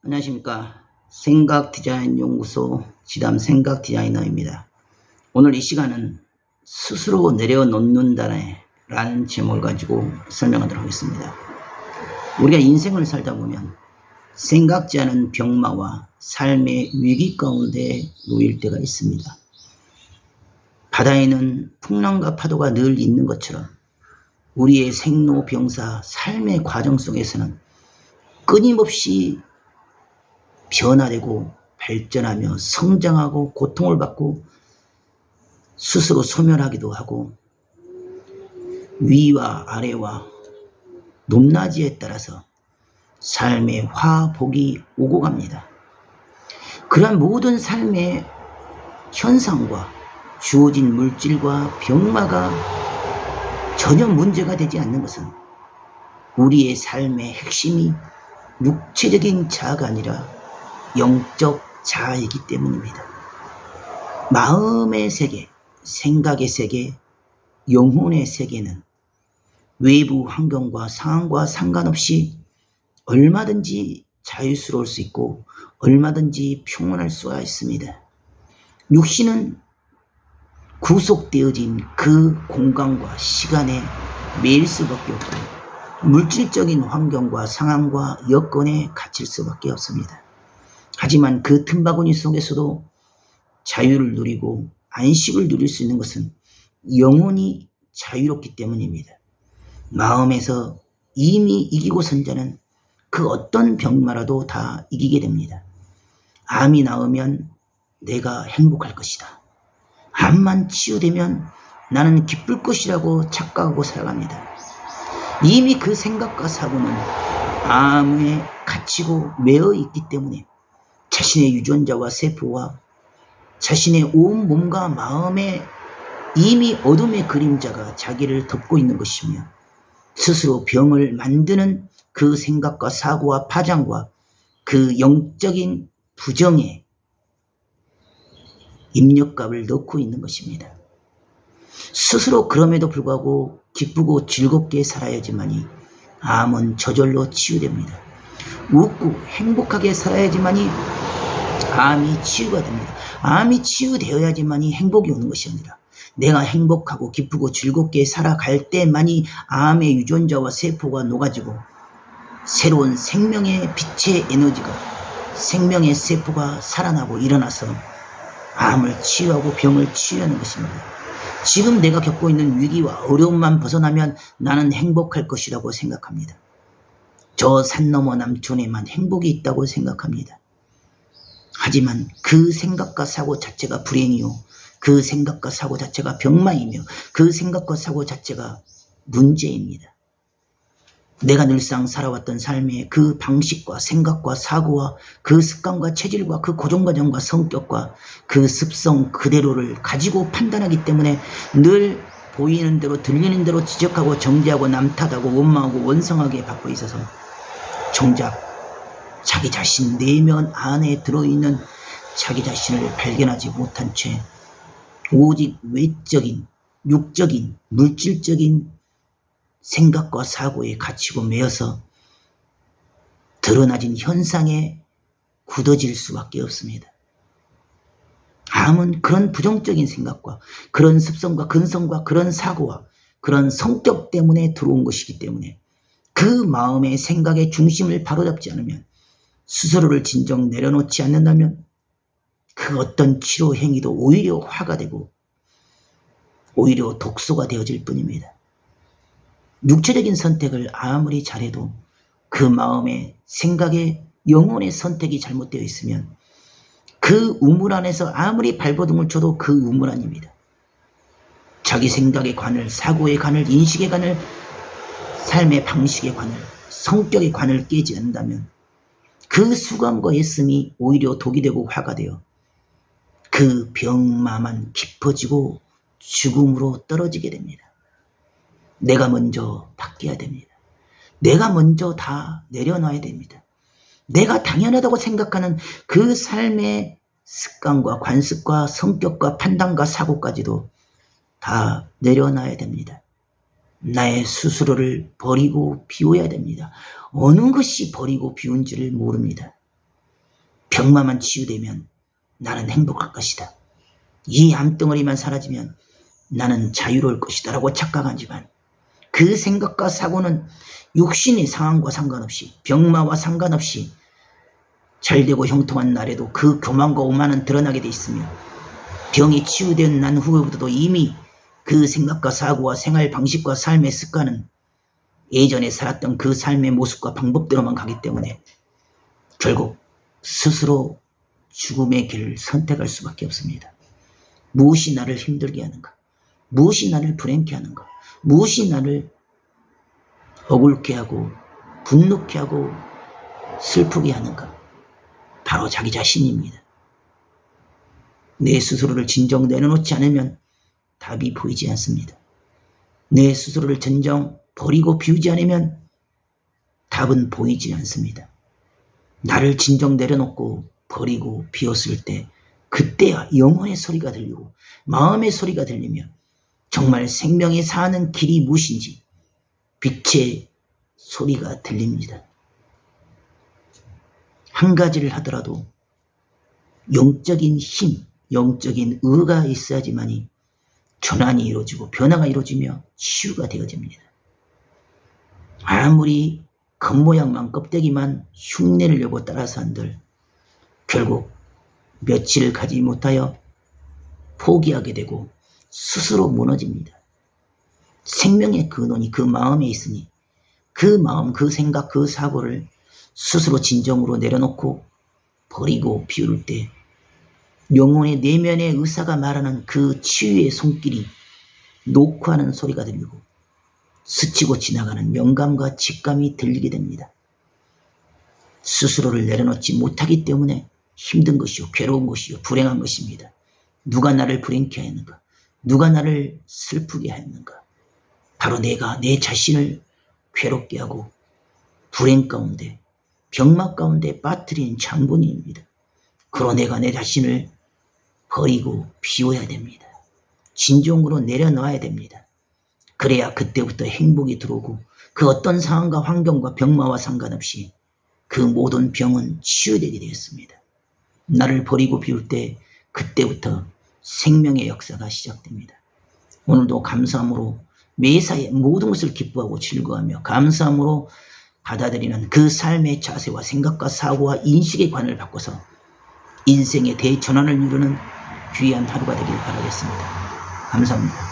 안녕하십니까. 생각디자인연구소 지담 생각디자이너입니다. 오늘 이 시간은 스스로 내려놓는다네 라는 제목을 가지고 설명하도록 하겠습니다. 우리가 인생을 살다 보면 생각지 않은 병마와 삶의 위기 가운데 놓일 때가 있습니다. 바다에는 풍랑과 파도가 늘 있는 것처럼 우리의 생로병사 삶의 과정 속에서는 끊임없이 변화되고 발전하며 성장하고 고통을 받고 스스로 소멸하기도 하고 위와 아래와 높낮이에 따라서 삶의 화복이 오고 갑니다. 그러한 모든 삶의 현상과 주어진 물질과 병마가 전혀 문제가 되지 않는 것은 우리의 삶의 핵심이 육체적인 자아가 아니라 영적 자아이기 때문입니다. 마음의 세계, 생각의 세계, 영혼의 세계는 외부 환경과 상황과 상관없이 얼마든지 자유스러울 수 있고 얼마든지 평온할 수가 있습니다. 육신은 구속되어진 그 공간과 시간에 매일 수밖에 없고 물질적인 환경과 상황과 여건에 갇힐 수밖에 없습니다. 하지만 그 틈바구니 속에서도 자유를 누리고 안식을 누릴 수 있는 것은 영혼이 자유롭기 때문입니다. 마음에서 이미 이기고 선 자는 그 어떤 병마라도 다 이기게 됩니다. 암이 나으면 내가 행복할 것이다. 암만 치유되면 나는 기쁠 것이라고 착각하고 살아갑니다. 이미 그 생각과 사고는 암에 갇히고 매어 있기 때문에 자신의 유전자와 세포와 자신의 온 몸과 마음에 이미 어둠의 그림자가 자기를 덮고 있는 것이며 스스로 병을 만드는 그 생각과 사고와 파장과 그 영적인 부정에 입력값을 넣고 있는 것입니다. 스스로 그럼에도 불구하고 기쁘고 즐겁게 살아야지만이 암은 저절로 치유됩니다. 웃고 행복하게 살아야지만이 암이 치유가 됩니다. 암이 치유되어야지만이 행복이 오는 것이 아니라 내가 행복하고 기쁘고 즐겁게 살아갈 때만이 암의 유전자와 세포가 녹아지고 새로운 생명의 빛의 에너지가 생명의 세포가 살아나고 일어나서 암을 치유하고 병을 치유하는 것입니다. 지금 내가 겪고 있는 위기와 어려움만 벗어나면 나는 행복할 것이라고 생각합니다. 저 산 너머 남촌에만 행복이 있다고 생각합니다. 하지만 그 생각과 사고 자체가 불행이요, 그 생각과 사고 자체가 병마이며 그 생각과 사고 자체가 문제입니다. 내가 늘상 살아왔던 삶의 그 방식과 생각과 사고와 그 습관과 체질과 그 고정관념과 성격과 그 습성 그대로를 가지고 판단하기 때문에 늘 보이는 대로 들리는 대로 지적하고 정죄하고 남탓하고 원망하고 원성하게 받고 있어서 정작 자기 자신 내면 안에 들어있는 자기 자신을 발견하지 못한 채 오직 외적인, 육적인, 물질적인 생각과 사고에 갇히고 매여서 드러나진 현상에 굳어질 수밖에 없습니다. 암은 그런 부정적인 생각과 그런 습성과 근성과 그런 사고와 그런 성격 때문에 들어온 것이기 때문에 그 마음의 생각의 중심을 바로잡지 않으면 스스로를 진정 내려놓지 않는다면 그 어떤 치료 행위도 오히려 화가 되고 오히려 독소가 되어질 뿐입니다. 육체적인 선택을 아무리 잘해도 그 마음의 생각의 영혼의 선택이 잘못되어 있으면 그 우물 안에서 아무리 발버둥을 쳐도 그 우물 안입니다. 자기 생각의 관을, 사고의 관을, 인식의 관을, 삶의 방식의 관을, 성격의 관을 깨지 않는다면 그 수감과 애씀이 오히려 독이 되고 화가 되어 그 병마만 깊어지고 죽음으로 떨어지게 됩니다. 내가 먼저 바뀌어야 됩니다. 내가 먼저 다 내려놔야 됩니다. 내가 당연하다고 생각하는 그 삶의 습관과 관습과 성격과 판단과 사고까지도 다 내려놔야 됩니다. 나의 스스로를 버리고 비워야 됩니다. 어느 것이 버리고 비운지를 모릅니다. 병마만 치유되면 나는 행복할 것이다. 이 암덩어리만 사라지면 나는 자유로울 것이다 라고 착각하지만 그 생각과 사고는 육신의 상황과 상관없이 병마와 상관없이 잘되고 형통한 날에도 그 교만과 오만은 드러나게 돼 있으며 병이 치유된 난 후에부터도 이미 그 생각과 사고와 생활 방식과 삶의 습관은 예전에 살았던 그 삶의 모습과 방법대로만 가기 때문에 결국 스스로 죽음의 길을 선택할 수밖에 없습니다. 무엇이 나를 힘들게 하는가? 무엇이 나를 불행케 하는가? 무엇이 나를 억울케 하고 분노케 하고 슬프게 하는가? 바로 자기 자신입니다. 내 스스로를 진정 내려놓지 않으면 답이 보이지 않습니다. 내 스스로를 진정 버리고 비우지 않으면 답은 보이지 않습니다. 나를 진정 내려놓고 버리고 비웠을 때 그때야 영혼의 소리가 들리고 마음의 소리가 들리며 정말 생명이 사는 길이 무엇인지 빛의 소리가 들립니다. 한 가지를 하더라도 영적인 힘, 영적인 의가 있어야지만이 전환이 이루어지고 변화가 이루어지며 치유가 되어집니다. 아무리 겉모양만 껍데기만 흉내내려고 따라서 한들 결국 며칠 가지 못하여 포기하게 되고 스스로 무너집니다. 생명의 근원이 그 마음에 있으니 그 마음, 그 생각, 그 사고를 스스로 진정으로 내려놓고 버리고 비울 때 영혼의 내면의 의사가 말하는 그 치유의 손길이 녹화하는 소리가 들리고 스치고 지나가는 영감과 직감이 들리게 됩니다. 스스로를 내려놓지 못하기 때문에 힘든 것이요, 괴로운 것이요, 불행한 것입니다. 누가 나를 불행케 하였는가? 누가 나를 슬프게 하였는가? 바로 내가 내 자신을 괴롭게 하고 불행 가운데 병마 가운데 빠뜨린 장본인입니다. 그러 내가 내 자신을 버리고 비워야 됩니다. 진정으로 내려놔야 됩니다. 그래야 그때부터 행복이 들어오고 그 어떤 상황과 환경과 병마와 상관없이 그 모든 병은 치유되게 되었습니다. 나를 버리고 비울 때 그때부터 생명의 역사가 시작됩니다. 오늘도 감사함으로 매사에 모든 것을 기뻐하고 즐거워하며 감사함으로 받아들이는 그 삶의 자세와 생각과 사고와 인식의 관을 바꿔서 인생의 대전환을 이루는 귀한 하루가 되길 바라겠습니다. 감사합니다.